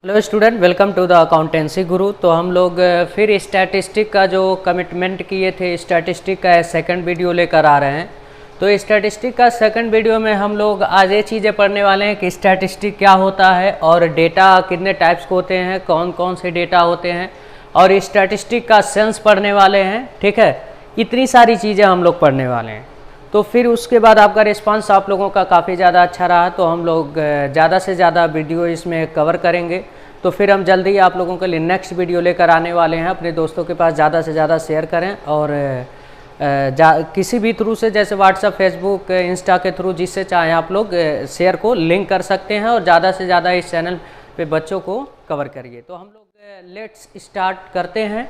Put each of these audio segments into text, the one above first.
Hello student, welcome to the accountancy Guru. तो हम लोग फिर स्टैटिस्टिक का जो कमिटमेंट किए थे, स्टैटिस्टिक का सेकंड वीडियो लेकर आ रहे हैं। तो स्टैटिस्टिक का सेकंड वीडियो में हम लोग आज ये चीज़ें पढ़ने वाले हैं कि स्टैटिस्टिक क्या होता है और डेटा कितने टाइप्स के होते हैं, कौन कौन से डेटा होते हैं, और स्टैटिस्टिक का सेंस पढ़ने वाले हैं। ठीक है, इतनी सारी चीज़ें हम लोग पढ़ने वाले हैं। तो फिर उसके बाद आपका रिस्पांस आप लोगों का काफ़ी ज़्यादा अच्छा रहा, तो हम लोग ज़्यादा से ज़्यादा वीडियो इसमें कवर करेंगे। तो फिर हम जल्दी ही आप लोगों के लिए नेक्स्ट वीडियो लेकर आने वाले हैं। अपने दोस्तों के पास ज़्यादा से ज़्यादा शेयर करें और किसी भी थ्रू से, जैसे व्हाट्सएप, फेसबुक, इंस्टा के थ्रू, जिससे चाहें आप लोग शेयर को लिंक कर सकते हैं और ज़्यादा से ज़्यादा इस चैनल पे बच्चों को कवर करिए। तो हम लोग लेट्स स्टार्ट करते हैं,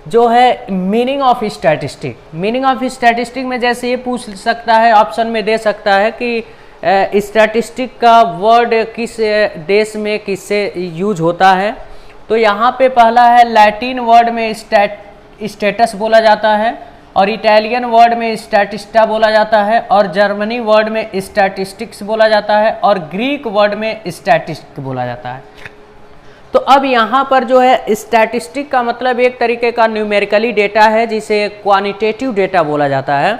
जो है meaning of statistic. Meaning of statistic में जैसे ये पूछ सकता है, ऑप्शन में दे सकता है कि स्टैटिस्टिक का वर्ड किस देश में किससे यूज होता है। तो यहाँ पे पहला है, लैटिन वर्ड में स्टेटस बोला जाता है, और इटालियन वर्ड में स्टैटिस्टा बोला जाता है, और जर्मनी वर्ड में स्टैटिस्टिक्स बोला जाता है, और ग्रीक वर्ड में स्टैटिस्टिक बोला जाता है। तो अब यहाँ पर जो है स्टैटिस्टिक का मतलब एक तरीके का न्यूमेरिकली डेटा है, जिसे क्वांटिटेटिव डेटा बोला जाता है।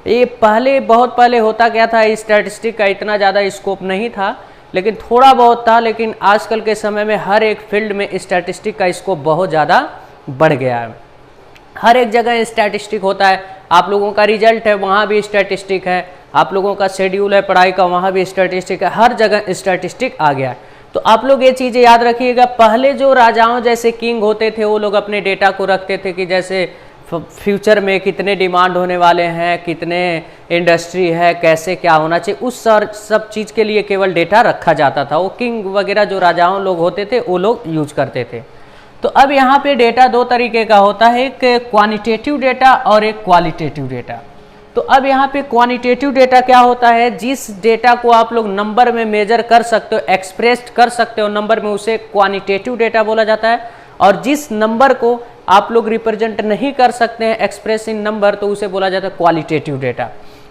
ये पहले, बहुत पहले होता क्या था, स्टैटिस्टिक का इतना ज़्यादा स्कोप नहीं था, लेकिन थोड़ा बहुत था। लेकिन आजकल के समय में हर एक फील्ड में स्टैटिस्टिक का स्कोप बहुत ज़्यादा बढ़ गया है। हर एक जगह स्टैटिस्टिक होता है। आप लोगों का रिजल्ट है, वहाँ भी स्टैटिस्टिक है। आप लोगों का शेड्यूल है पढ़ाई का, वहाँ भी स्टैटिस्टिक है। हर जगह स्टैटिस्टिक आ गया है। तो आप लोग ये चीज़ें याद रखिएगा। पहले जो राजाओं जैसे किंग होते थे, वो लोग अपने डेटा को रखते थे कि जैसे फ्यूचर में कितने डिमांड होने वाले हैं, कितने इंडस्ट्री है, कैसे क्या होना चाहिए, उस सब चीज़ के लिए केवल डेटा रखा जाता था। वो किंग वगैरह जो राजाओं लोग होते थे, वो लोग यूज करते थे। तो अब यहाँ पे डेटा दो तरीके का होता है, एक क्वांटिटेटिव डेटा और एक क्वालिटेटिव डेटा। तो अब यहाँ पे क्वांटिटेटिव डेटा क्या होता है, जिस डेटा को आप लोग नंबर में मेजर कर सकते हो, एक्सप्रेस कर सकते हो नंबर में, उसे क्वांटिटेटिव डेटा बोला जाता है। और जिस नंबर को आप लोग रिप्रेजेंट नहीं कर सकते हैं एक्सप्रेस इन नंबर, तो उसे बोला जाता है क्वालिटेटिव डेटा।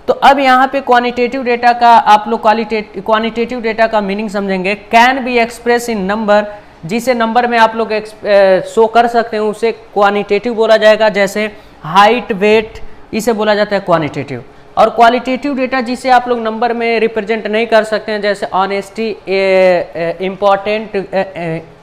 तो अब यहाँ पे क्वांटिटेटिव डेटा का आप लोग क्वांटिटेटिव डेटा का मीनिंग समझेंगे। Can be express in number, जिसे नंबर में आप लोग शो कर सकते हैं, उसे क्वांटिटेटिव बोला जाएगा। जैसे हाइट, वेट, इसे बोला जाता है क्वांटिटेटिव। और क्वालिटेटिव डेटा जिसे आप लोग नंबर में रिप्रेजेंट नहीं कर सकते हैं, जैसे honesty, important,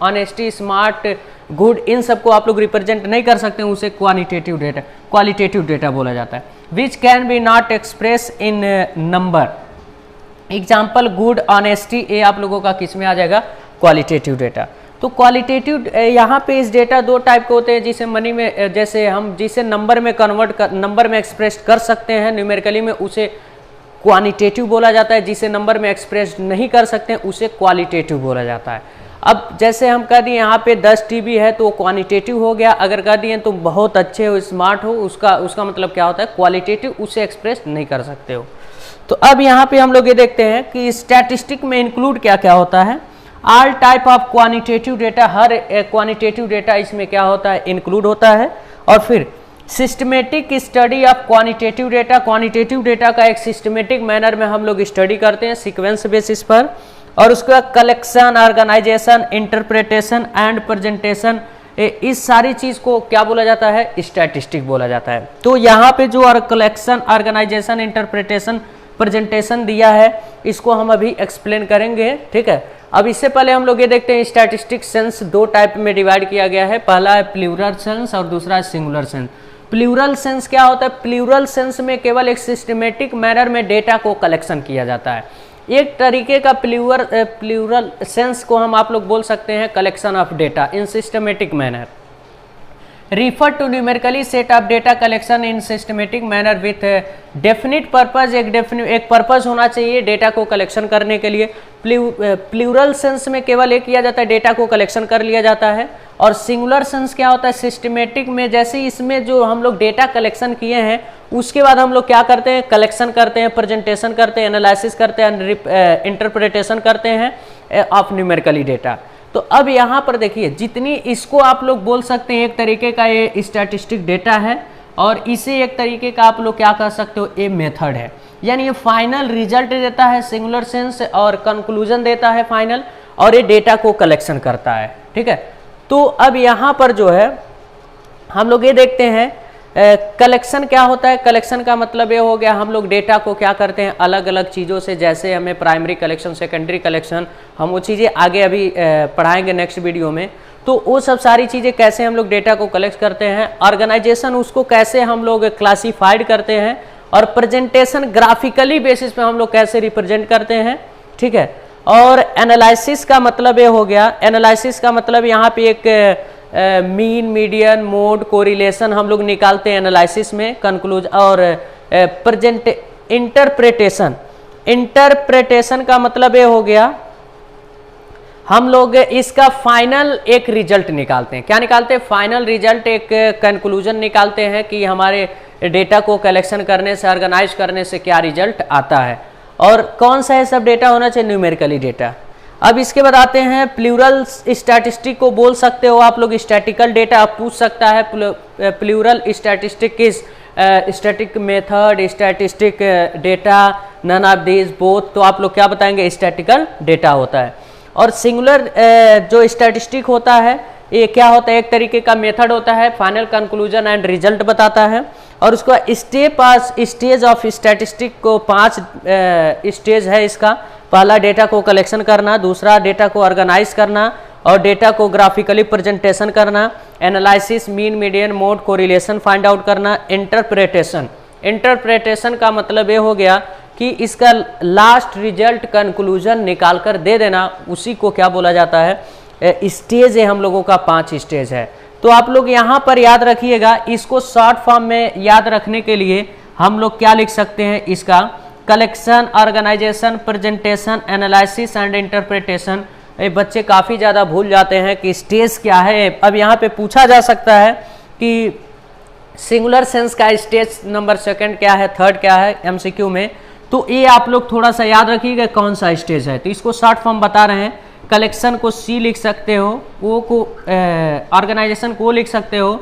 honesty, smart, good, इन सबको आप लोग रिप्रेजेंट नहीं कर सकते हैं, उसे क्वालिटेटिव डेटा बोला जाता है। Which can be not express in number. Example, good, honesty, ये आप लोगों का किस में आ जाएगा, क्वालिटेटिव डेटा। तो क्वालिटेटिव यहाँ पे इस डेटा दो टाइप के होते हैं, जिसे मनी में, जैसे हम जिसे नंबर में कन्वर्ट कर, नंबर में एक्सप्रेस कर सकते हैं न्यूमेरिकली में, उसे क्वांटिटेटिव बोला जाता है। जिसे नंबर में एक्सप्रेस नहीं कर सकते हैं, उसे क्वालिटेटिव बोला जाता है। अब जैसे हम कह दिए यहाँ पे 10 TB है, तो क्वांटिटेटिव हो गया। अगर कह दिए तुम बहुत अच्छे हो, स्मार्ट हो, उसका मतलब क्या होता है, क्वालिटेटिव, उसे एक्सप्रेस नहीं कर सकते हो। तो अब यहाँ पे हम लोग ये देखते हैं कि स्टैटिस्टिक में इंक्लूड क्या क्या होता है। All type of quantitative data, her quantitative data इसमें क्या होता है, इंक्लूड होता है। और फिर systematic study of quantitative data, quantitative data का एक सिस्टमेटिक मैनर में हम लोग स्टडी करते हैं, सीक्वेंस बेसिस पर। और उसके बाद collection, organisation, interpretation and presentation, इस सारी चीज़ को क्या बोला जाता है, स्टैटिस्टिक बोला जाता है। तो यहाँ पे जो कलेक्शन, ऑर्गेनाइजेशन, इंटरप्रिटेशन, प्रेजेंटेशन दिया है, इसको हम अभी एक्सप्लेन करेंगे। ठीक है, अब इससे पहले हम लोग ये देखते हैं स्टैटिस्टिक सेंस दो टाइप में डिवाइड किया गया है। पहला है प्लूरल सेंस और दूसरा है सिंगुलर सेंस। प्लूरल सेंस क्या होता है, प्लूरल सेंस में केवल एक सिस्टमेटिक मैनर में डेटा को कलेक्शन किया जाता है। एक तरीके का प्लूरल सेंस को हम आप लोग बोल सकते हैं collection of data in systematic manner. Refer to numerically set of data collection in systematic manner with definite purpose. एक पर्पज होना चाहिए डेटा को कलेक्शन करने के लिए। प्लूरल सेंस में केवल एक किया जाता है, डेटा को कलेक्शन कर लिया जाता है। और सिंगुलर सेंस क्या होता है, सिस्टमेटिक में, जैसे इसमें जो हम लोग डेटा कलेक्शन किए हैं, उसके बाद हम लोग क्या करते हैं, कलेक्शन करते हैं, प्रेजेंटेशन करते हैं, एनालिसिस करते हैं, इंटरप्रिटेशन करते हैं ऑफ न्यूमेरिकली डेटा। तो अब यहाँ पर देखिए, जितनी इसको आप लोग बोल सकते हैं एक तरीके का ये स्टैटिस्टिक डेटा है, और इसे एक तरीके का आप लोग क्या कर सकते हो, ये मेथड है। यानी ये फाइनल रिजल्ट देता है सिंगुलर सेंस, और कंक्लूजन देता है फाइनल, और ये डेटा को कलेक्शन करता है। ठीक है, तो अब यहाँ पर जो है हम लोग ये देखते हैं कलेक्शन क्या होता है। कलेक्शन का मतलब ये हो गया हम लोग डेटा को क्या करते हैं अलग अलग चीज़ों से, जैसे हमें प्राइमरी कलेक्शन, सेकेंडरी कलेक्शन, हम वो चीज़ें आगे अभी पढ़ाएंगे नेक्स्ट वीडियो में। तो वो सब सारी चीज़ें कैसे हम लोग डेटा को कलेक्ट करते हैं, ऑर्गेनाइजेशन उसको कैसे हम लोग क्लासीफाइड करते हैं, और प्रेजेंटेशन ग्राफिकली बेसिस पे हम लोग कैसे रिप्रेजेंट करते हैं। ठीक है, और एनालिसिस का मतलब ये हो गया, एनालिसिस का मतलब यहाँ पे एक मीन, मीडियन, मोड, कोरिलेशन हम लोग निकालते हैं एनालिसिस में, कंक्लूजन और इंटरप्रिटेशन। इंटरप्रिटेशन का मतलब ये हो गया हम लोग इसका फाइनल एक रिजल्ट निकालते हैं। क्या निकालते हैं? फाइनल रिजल्ट, एक कंक्लूजन निकालते हैं कि हमारे डेटा को कलेक्शन करने से, ऑर्गेनाइज करने से क्या रिजल्ट आता है, और कौन सा है सब डेटा होना चाहिए, न्यूमेरिकली डेटा। अब इसके बाद आते हैं प्लूरल स्टैटिस्टिक को बोल सकते हो आप लोग, स्टैटिकल डेटा आप पूछ सकता है। प्लूरल स्टैटिस्टिक किस, static method, statistic data, none of these, both, तो आप लोग क्या बताएंगे? स्टैटिकल डेटा होता है। और सिंगुलर जो स्टैटिस्टिक होता है ये क्या होता है? एक तरीके का मेथड होता है, फाइनल कंक्लूजन एंड रिजल्ट बताता है। और उसको स्टेज ऑफ स्टैटिस्टिक को 5 स्टेज है इसका। पहला डेटा को कलेक्शन करना, दूसरा डेटा को ऑर्गेनाइज करना, और डेटा को ग्राफिकली प्रेजेंटेशन करना, analysis, mean, median, mode, correlation find out करना, इंटरप्रिटेशन। इंटरप्रिटेशन का मतलब ये हो गया कि इसका लास्ट रिजल्ट कंक्लूजन निकाल कर दे देना, उसी को क्या बोला जाता है? स्टेज है हम लोगों का, 5 स्टेज है। तो आप लोग यहाँ पर याद रखिएगा, इसको शॉर्ट फॉर्म में याद रखने के लिए हम लोग क्या लिख सकते हैं? इसका collection, organisation, presentation, analysis and interpretation. बच्चे काफ़ी ज़्यादा भूल जाते हैं कि स्टेज क्या है। अब यहाँ पे पूछा जा सकता है कि सिंगुलर सेंस का स्टेज नंबर सेकंड क्या है, थर्ड क्या है, एमसीक्यू में। तो ये आप लोग थोड़ा सा याद रखिएगा कौन सा स्टेज है। तो इसको शॉर्ट फॉर्म बता रहे हैं। कलेक्शन को सी लिख सकते हो, वो को ऑर्गेनाइजेशन को लिख सकते हो,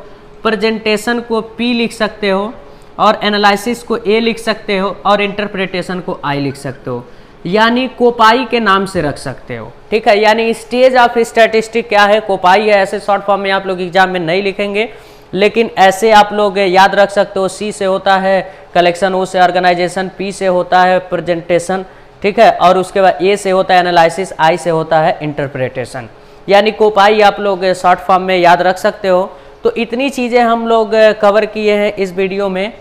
प्रेजेंटेशन को पी लिख सकते हो, और एनालिसिस को ए लिख सकते हो, और इंटरप्रिटेशन को आई लिख सकते हो, यानी कोपाई के नाम से रख सकते हो। ठीक है, यानी स्टेज ऑफ स्टैटिस्टिक क्या है? कोपाई है। ऐसे शॉर्ट फॉर्म में आप लोग एग्जाम में नहीं लिखेंगे, लेकिन ऐसे आप लोग याद रख सकते हो। सी से होता है कलेक्शन, ओ से ऑर्गेनाइजेशन, पी से होता है प्रेजेंटेशन, ठीक है, और उसके बाद ए से होता है एनालिसिस, आई से होता है इंटरप्रिटेशन। यानी कोपाई आप लोग शॉर्ट फॉर्म में याद रख सकते हो। तो इतनी चीज़ें हम लोग कवर किए हैं इस वीडियो में।